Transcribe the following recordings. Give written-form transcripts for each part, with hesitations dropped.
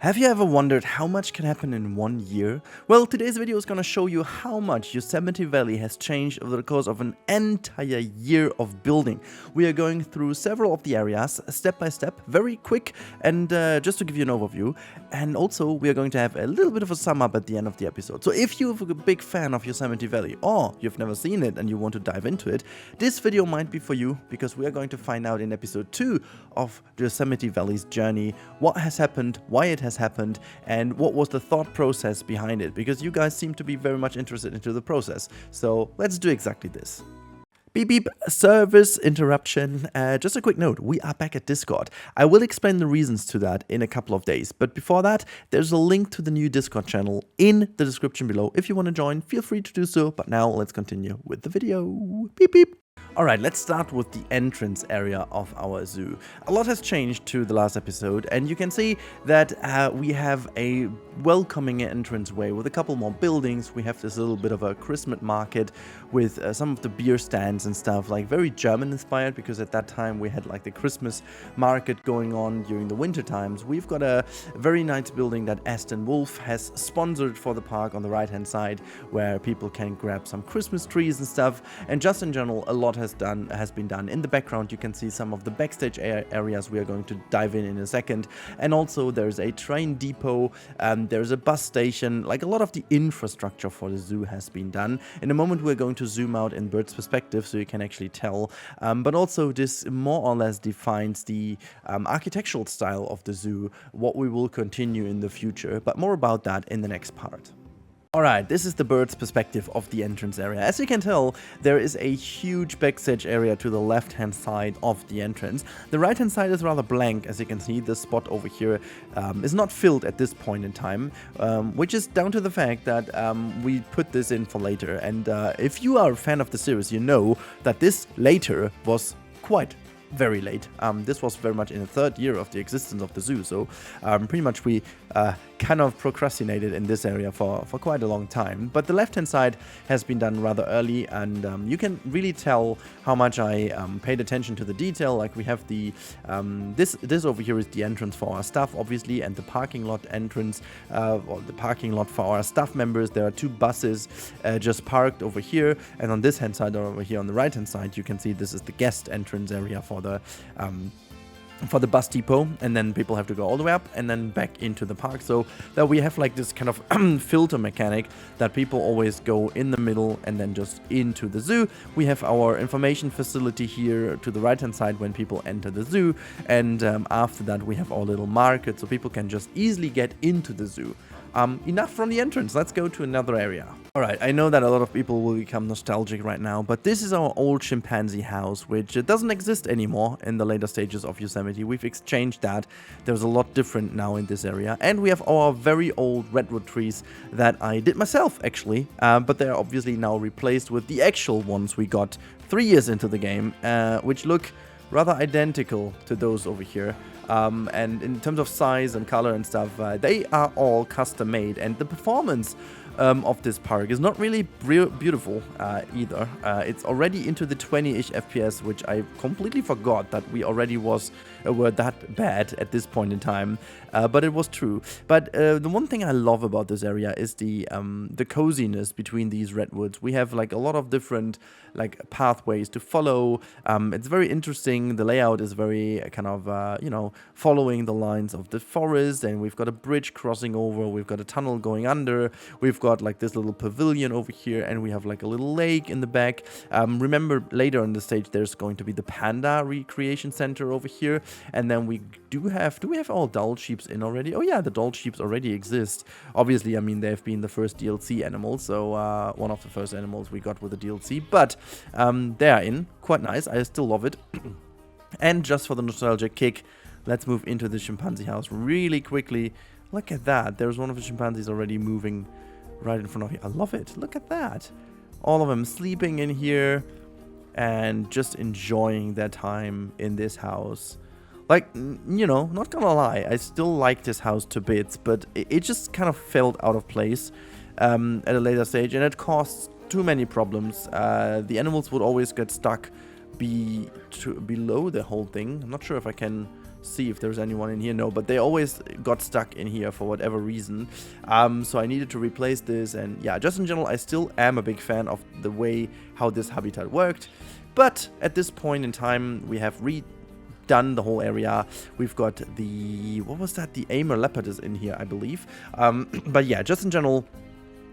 Have you ever wondered how much can happen in 1 year? Well, today's video is going to show you how much Yosemite Valley has changed over the course of an entire year of building. We are going through several of the areas, step by step, very quick, and just to give you an overview. And also, we are going to have a little bit of a sum up at the end of the episode. So if you're a big fan of Yosemite Valley, or you've never seen it and you want to dive into it, this video might be for you, because we are going to find out in episode 2 of Yosemite Valley's journey what has happened, why it has happened, and what was the thought process behind it, because you guys seem to be very much interested into the process. So let's do exactly this. Beep beep, service interruption. Just a quick note, we are back at Discord. I will explain the reasons to that in a couple of days, but before that, there's a link to the new Discord channel in the description below. If you want to join, feel free to do so, but now let's continue with the video. Beep beep. Alright, let's start with the entrance area of our zoo. A lot has changed to the last episode, and you can see that we have a welcoming entranceway with a couple more buildings. We have this little bit of a Christmas market with some of the beer stands and stuff, like very German inspired, because at that time we had like the Christmas market going on during the winter times. We've got a very nice building that Aston Wolf has sponsored for the park on the right hand side, where people can grab some Christmas trees and stuff, and just in general a lot has been done. In the background you can see some of the backstage areas we are going to dive in a second, and also there's a train depot, there's a bus station. Like, a lot of the infrastructure for the zoo has been done. In a moment we're going to zoom out in bird's perspective so you can actually tell, but also this more or less defines the architectural style of the zoo, what we will continue in the future, but more about that in the next part. Alright, this is the bird's perspective of the entrance area. As you can tell, there is a huge backstage area to the left hand side of the entrance. The right hand side is rather blank. As you can see, this spot over here is not filled at this point in time, which is down to the fact that we put this in for later. And if you are a fan of the series, you know that this later was quite very late. This was very much in the third year of the existence of the zoo, so pretty much we kind of procrastinated in this area for quite a long time. But the left hand side has been done rather early, and you can really tell how much I paid attention to the detail. Like, we have the this over here is the entrance for our staff, obviously, and the parking lot entrance, or the parking lot for our staff members. There are two buses just parked over here, and on this hand side, or over here on the right hand side, you can see this is the guest entrance area for the bus depot, and then people have to go all the way up and then back into the park, so that we have like this kind of filter mechanic that people always go in the middle and then just into the zoo. We have our information facility here to the right hand side when people enter the zoo, and after that we have our little market so people can just easily get into the zoo. Enough from the entrance, let's go to another area. Alright, I know that a lot of people will become nostalgic right now, but this is our old chimpanzee house, which doesn't exist anymore in the later stages of Yosemite. We've exchanged that. There's a lot different now in this area. And we have our very old redwood trees that I did myself, actually, but they're obviously now replaced with the actual ones we got 3 years into the game, which look rather identical to those over here. And in terms of size and color and stuff, they are all custom made, and the performance of this park is not really beautiful either. It's already into the 20-ish FPS, which I completely forgot that we already were that bad at this point in time, but it was true. But the one thing I love about this area is the coziness between these redwoods. We have like a lot of different like pathways to follow. It's very interesting. The layout is very kind of following the lines of the forest, and we've got a bridge crossing over, we've got a tunnel going under, we've got like this little pavilion over here, and we have like a little lake in the back. Remember, later in the stage there's going to be the panda recreation center over here, and then we do we have all doll sheeps in already? Oh yeah, the doll sheeps already exist. Obviously, I mean, they've been the first DLC animals, so one of the first animals we got with the DLC, but they are in, quite nice. I still love it. And just for the nostalgic kick, let's move into the chimpanzee house really quickly. Look at that. There's one of the chimpanzees already moving right in front of you. I love it. Look at that. All of them sleeping in here and just enjoying their time in this house. Like, not gonna lie, I still like this house to bits, but it just kind of felt out of place at a later stage, and it caused too many problems. The animals would always get stuck below the whole thing. I'm not sure if I can see if there's anyone in here. No, but they always got stuck in here for whatever reason. So I needed to replace this, and yeah, just in general, I still am a big fan of the way how this habitat worked. But at this point in time, we have done the whole area. We've got the, what was that? The Amur leopard is in here, I believe. But yeah, just in general,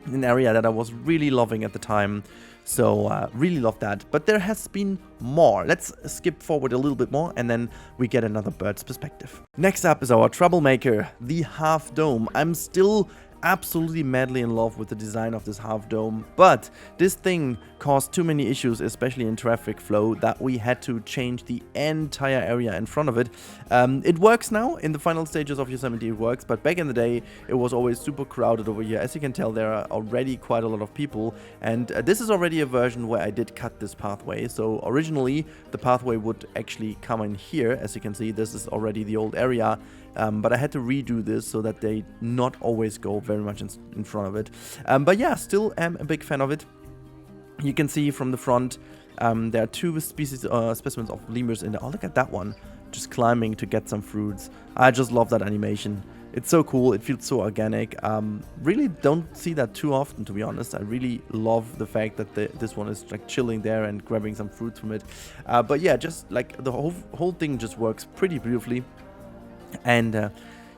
an area that I was really loving at the time. So really love that. But there has been more. Let's skip forward a little bit more and then we get another bird's perspective. Next up is our troublemaker, the half dome. I'm still absolutely madly in love with the design of this half dome, but this thing caused too many issues, especially in traffic flow, that we had to change the entire area in front of it. It works now in the final stages of Yosemite. It works, but back in the day it was always super crowded over here. As you can tell, there are already quite a lot of people, and this is already a version where I did cut this pathway. So originally the pathway would actually come in here. As you can see, this is already the old area. But I had to redo this so that they not always go very much in front of it. But yeah, still am a big fan of it. You can see from the front, there are two specimens of lemurs in there. Oh, look at that one, just climbing to get some fruits. I just love that animation. It's so cool. It feels so organic. Really don't see that too often, to be honest. I really love the fact that this one is like chilling there and grabbing some fruits from it. But yeah, just like the whole thing just works pretty beautifully. And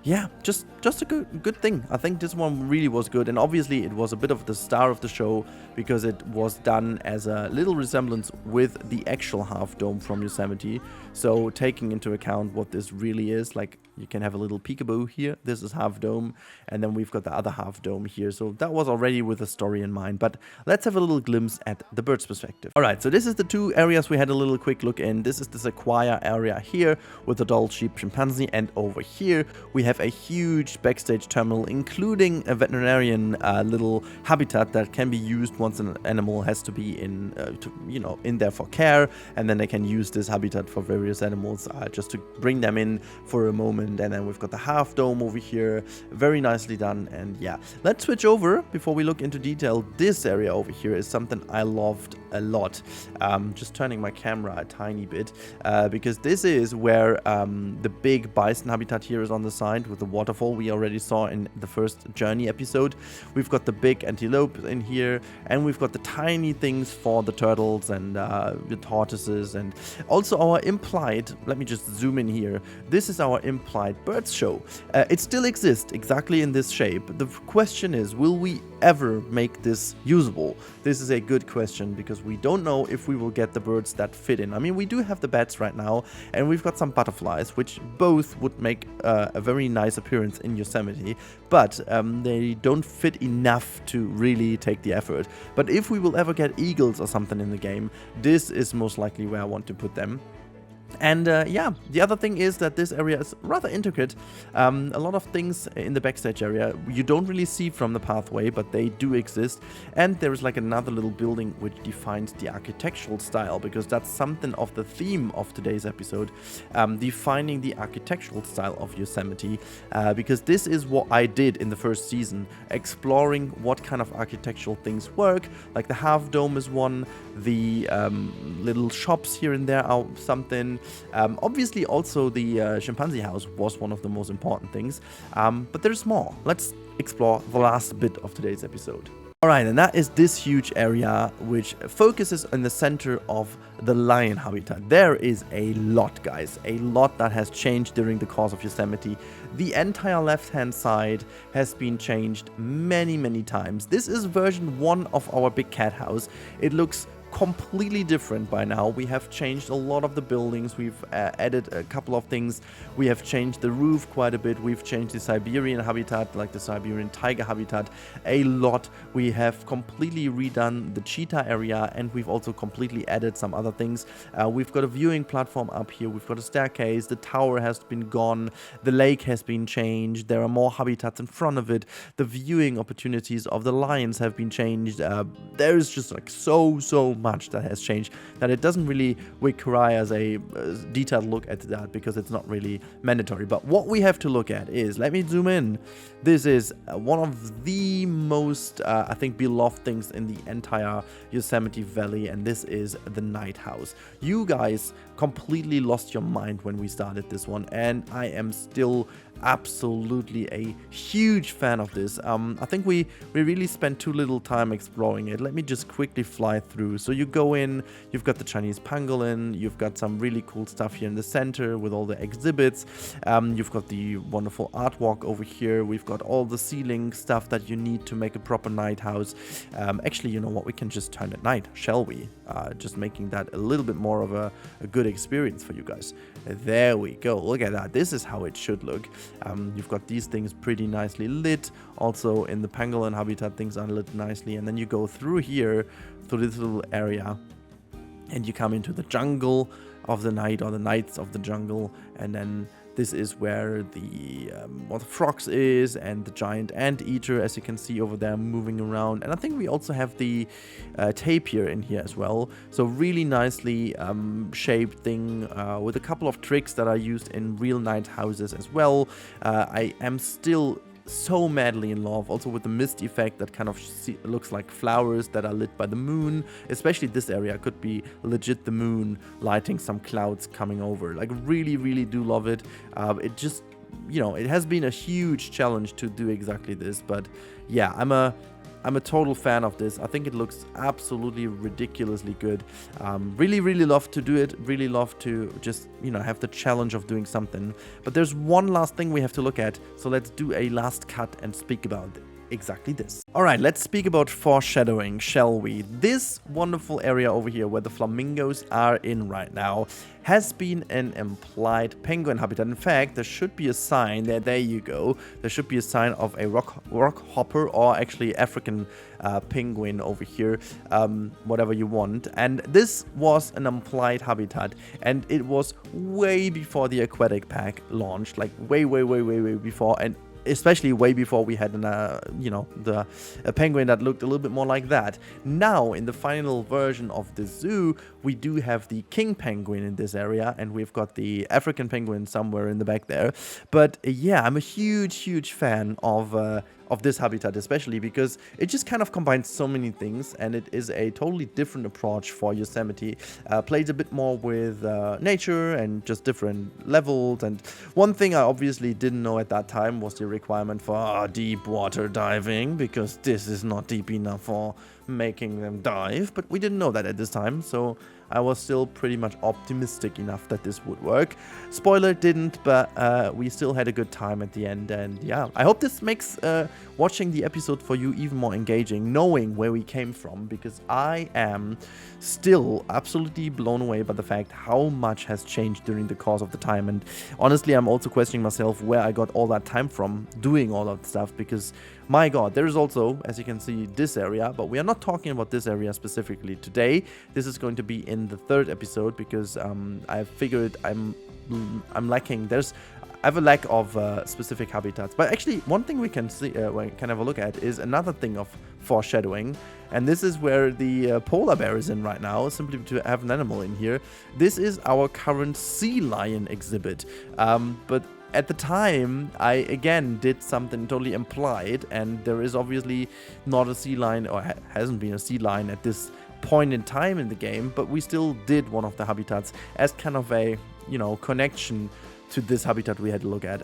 yeah, just a good thing. I think this one really was good, and obviously it was a bit of the star of the show because it was done as a little resemblance with the actual half dome from Yosemite. So taking into account what this really is, like you can have a little peekaboo here. This is half dome, and then we've got the other half dome here. So that was already with a story in mind. But let's have a little glimpse at the bird's perspective. All right, so this is the two areas we had a little quick look in. This is the sequoia area here with adult sheep, chimpanzee, and over here we have a huge backstage terminal, including a veterinarian little habitat that can be used once an animal has to be in there for care, and then they can use this habitat for various animals just to bring them in for a moment. And then we've got the half dome over here, very nicely done. And yeah, let's switch over before we look into detail. This area over here is something I loved a lot. Just turning my camera a tiny bit because this is where the big bison habitat here is on the side with the waterfall we already saw in the first journey episode. We've got the big antelope in here, and we've got the tiny things for the turtles and the tortoises, and also our implied, let me just zoom in here, this is our implied birds show. It still exists exactly in this shape. The question is, will we ever make this usable? This is a good question because we don't know if we will get the birds that fit in. I mean, we do have the bats right now, and we've got some butterflies, which both would make a very nice appearance in Yosemite, but they don't fit enough to really take the effort. But if we will ever get eagles or something in the game, this is most likely where I want to put them. And yeah, the other thing is that this area is rather intricate. A lot of things in the backstage area you don't really see from the pathway, but they do exist. And there is like another little building which defines the architectural style, because that's something of the theme of today's episode, defining the architectural style of Yosemite, because this is what I did in the first season, exploring what kind of architectural things work. Like the half dome is one, the little shops here and there are something. Obviously also the chimpanzee house was one of the most important things, but there's more. Let's explore the last bit of today's episode. Alright, and that is this huge area which focuses in the center of the lion habitat. There is a lot, guys, a lot that has changed during the course of Yosemite. The entire left-hand side has been changed many times. This is version 1 of our big cat house. It looks completely different by now. We have changed a lot of the buildings, we've added a couple of things, we have changed the roof quite a bit, we've changed the Siberian habitat, like the Siberian tiger habitat, a lot. We have completely redone the cheetah area, and we've also completely added some other things. We've got a viewing platform up here, we've got a staircase, the tower has been gone, the lake has been changed, there are more habitats in front of it, the viewing opportunities of the lions have been changed. There is just like so much that has changed that it doesn't really require a detailed look at that because it's not really mandatory. But what we have to look at is, let me zoom in. This is one of the most, I think, beloved things in the entire Yosemite Valley, and this is the Nighthouse. You guys completely lost your mind when we started this one, and I am still absolutely a huge fan of this. I think we really spent too little time exploring it. Let me just quickly fly through. So you go in, you've got the Chinese pangolin, you've got some really cool stuff here in the center with all the exhibits, you've got the wonderful art walk over here, we've got all the ceiling stuff that you need to make a proper night house. Actually, you know what, we can just turn at night, shall we? Just making that a little bit more of a good experience for you guys. There we go, look at that, this is how it should look. You've got these things pretty nicely lit. Also in the pangolin habitat, things are lit nicely, and then you go through here, through this little area, and you come into the jungle of the night, or the nights of the jungle, and then this is where the frogs is, and the giant anteater, as you can see over there, moving around. And I think we also have the tapir in here as well. So really nicely shaped thing with a couple of tricks that are used in real night houses as well. I am still so madly in love also with the mist effect that kind of looks like flowers that are lit by the moon. Especially this area could be legit the moon lighting some clouds coming over. Like really do love it. It just, you know, it has been a huge challenge to do exactly this, but yeah, I'm a total fan of this. I think it looks absolutely ridiculously good. Really love to do it. Really love to just, you know, have the challenge of doing something. But there's one last thing we have to look at. So let's do a last cut and speak about exactly this. Alright, let's speak about foreshadowing, shall we? This wonderful area over here where the flamingos are in right now has been an implied penguin habitat. In fact, there should be a sign there you go. There should be a sign of a rock hopper, or actually African penguin over here, whatever you want. And this was an implied habitat, and it was way before the aquatic pack launched, like way before, and especially way before we had a penguin that looked a little bit more like that. Now, in the final version of the zoo, we do have the king penguin in this area, and we've got the African penguin somewhere in the back there. But yeah, I'm a huge fan of this habitat, especially because it just kind of combines so many things, and it is a totally different approach for Yosemite. Plays a bit more with nature and just different levels. And one thing I obviously didn't know at that time was the requirement for deep water diving, because this is not deep enough for making them dive, but we didn't know that at this time, so I was still pretty much optimistic enough that this would work. Spoiler, it didn't, but we still had a good time at the end. And yeah, I hope this makes watching the episode for you even more engaging, knowing where we came from, because I am still absolutely blown away by the fact how much has changed during the course of the time. And honestly, I'm also questioning myself where I got all that time from doing all that stuff, because my god, there is also, as you can see, this area, but we are not talking about this area specifically today. This is going to be in the third episode, because I figured I'm lacking. I have a lack of specific habitats. But actually, one thing we can see, we can have a look at, is another thing of foreshadowing. And this is where the polar bear is in right now, simply to have an animal in here. This is our current sea lion exhibit. But at the time, I again did something totally implied, and there is obviously not a sea lion, or hasn't been a sea lion at this point in time in the game, but we still did one of the habitats as kind of a, you know, connection to this habitat we had to look at.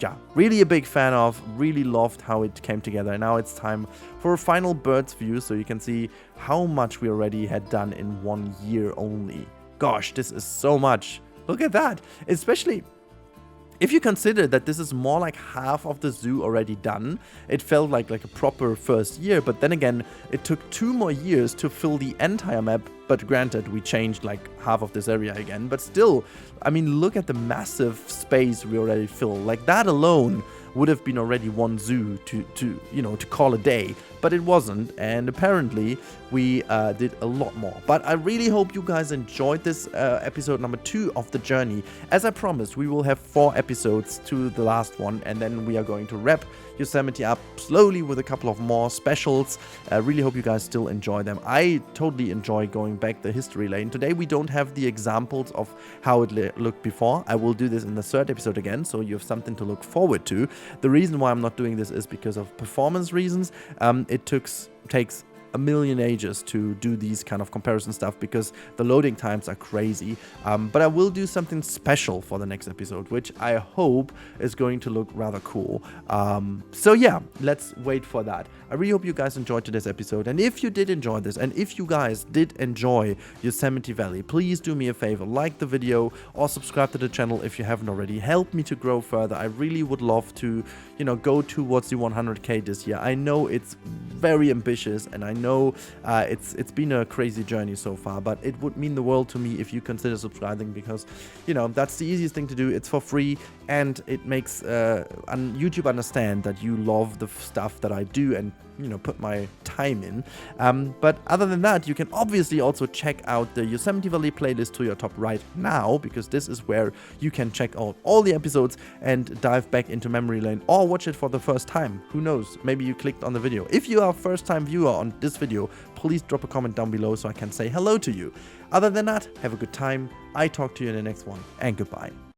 Yeah, really a big fan of, really loved how it came together. And now it's time for a final bird's view, so you can see how much we already had done in 1 year only. Gosh, this is so much. Look at that, especially if you consider that this is more like half of the zoo already done. It felt like a proper first year, but then again, it took 2 more years to fill the entire map. But granted, we changed like half of this area again, but still, I mean, look at the massive space we already filled. Like, that alone would have been already one zoo to call a day, but it wasn't, and apparently we did a lot more. But I really hope you guys enjoyed this episode number 2 of the journey. As I promised, we will have 4 episodes to the last one, and then we are going to wrap Yosemite up slowly with a couple of more specials. I really hope you guys still enjoy them. I totally enjoy going back the history lane. Today we don't have the examples of how it looked before. I will do this in the 3rd episode again, so you have something to look forward to. The reason why I'm not doing this is because of performance reasons. It takes a million ages to do these kind of comparison stuff because the loading times are crazy. But I will do something special for the next episode, which I hope is going to look rather cool. So yeah, let's wait for that. I really hope you guys enjoyed today's episode, and if you did enjoy this, and if you guys did enjoy Yosemite Valley, please do me a favor, like the video or subscribe to the channel if you haven't already. Help me to grow further. I really would love to, go towards the 100k this year. I know it's very ambitious, and I know it's been a crazy journey so far, but it would mean the world to me if you consider subscribing, because that's the easiest thing to do. It's for free, and it makes YouTube understand that you love the stuff that I do and put my time in. But other than that, you can obviously also check out the Yosemite Valley playlist to your top right now, because this is where you can check out all the episodes and dive back into memory lane, or watch it for the first time. Who knows, maybe you clicked on the video. If you are a first time viewer on this video, please drop a comment down below so I can say hello to you. Other than that, have a good time. I talk to you in the next one, and goodbye.